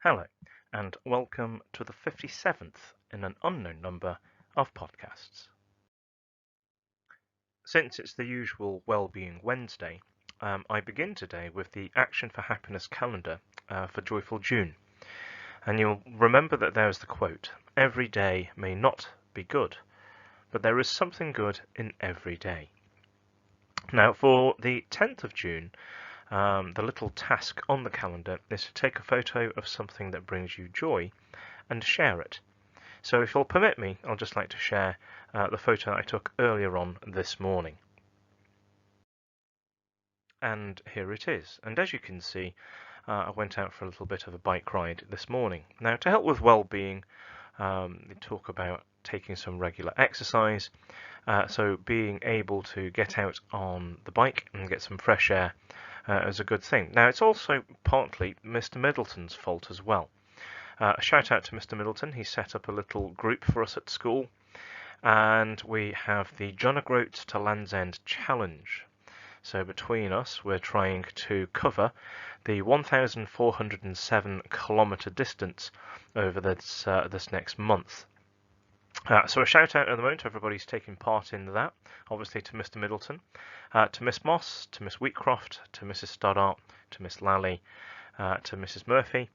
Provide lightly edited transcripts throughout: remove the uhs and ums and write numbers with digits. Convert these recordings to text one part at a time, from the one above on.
Hello, and welcome to the 57th in an unknown number of podcasts. Since it's the usual Wellbeing Wednesday, I begin today with the Action for Happiness calendar for Joyful June. And you'll remember that there's the quote, "Every day may not be good, but there is something good in every day." Now, for the 10th of June, the little task on the calendar is to take a photo of something that brings you joy and share it. So if you'll permit me, I'll just like to share the photo that I took earlier on this morning. And here it is. And as you can see, I went out for a little bit of a bike ride this morning. Now, to help with well-being, they talk about taking some regular exercise. So being able to get out on the bike and get some fresh air is a good thing. Now, it's also partly Mr. Middleton's fault as well. A shout out to Mr. Middleton. He set up a little group for us at school, and we have the John O'Groats to Land's End Challenge. So between us, we're trying to cover the 1,407 kilometre distance over this next month. So a shout out at the moment to everybody who's taking part in that. Obviously to Mr. Middleton, to Miss Moss, to Miss Wheatcroft, to Mrs. Stoddart, to Miss Lally, to Mrs. Murphy,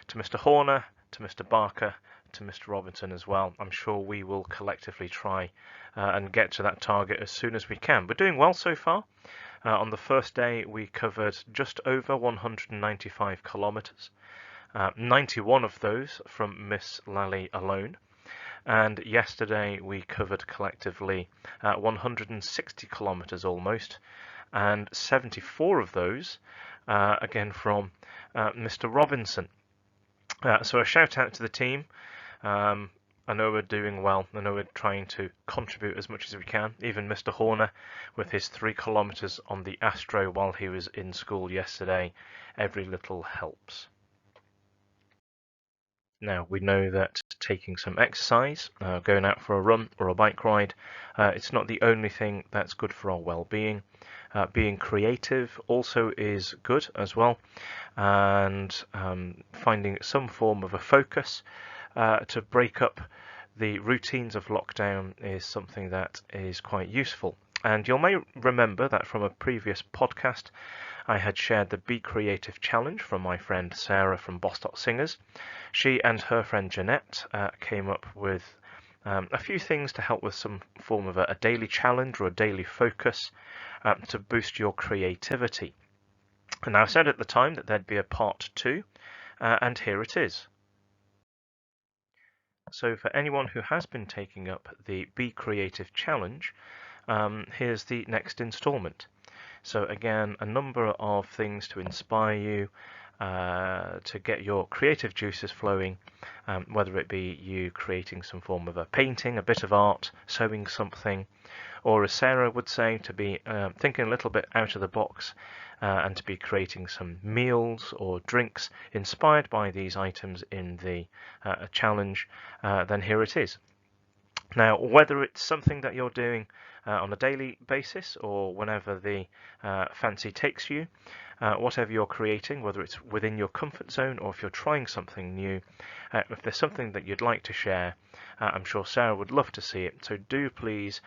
to Mr. Horner, to Mr. Barker, to Mr. Robinson as well. I'm sure we will collectively try and get to that target as soon as we can. We're doing well so far. On the first day, we covered just over 195 kilometres, 91 of those from Miss Lally alone. And yesterday we covered collectively 160 kilometres almost, and 74 of those again from Mr. Robinson. So a shout out to the team. I know we're doing well. I know we're trying to contribute as much as we can. Even Mr. Horner with his 3 kilometres on the Astro while he was in school yesterday. Every little helps. Now, we know that taking some exercise, going out for a run or a bike ride, it's not the only thing that's good for our well-being. Being creative also is good as well, and finding some form of a focus to break up the routines of lockdown is something that is quite useful. And you may remember that from a previous podcast, I had shared the Be Creative Challenge from my friend Sarah from Bostock Singers. She and her friend Jeanette came up with a few things to help with some form of a daily challenge or a daily focus to boost your creativity. And I said at the time that there'd be a part 2, and here it is. So for anyone who has been taking up the Be Creative Challenge, here's the next instalment. So again, a number of things to inspire you to get your creative juices flowing, whether it be you creating some form of a painting, a bit of art, sewing something, or as Sarah would say, to be thinking a little bit out of the box and to be creating some meals or drinks inspired by these items in the challenge, then here it is. Now, whether it's something that you're doing on a daily basis or whenever the fancy takes you, whatever you're creating, whether it's within your comfort zone or if you're trying something new, if there's something that you'd like to share, I'm sure Sarah would love to see it. So do please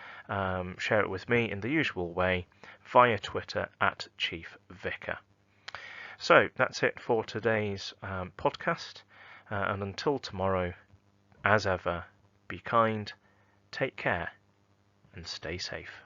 share it with me in the usual way via Twitter at Chief Vicar. So that's it for today's podcast. And until tomorrow, as ever, be kind, take care, and stay safe.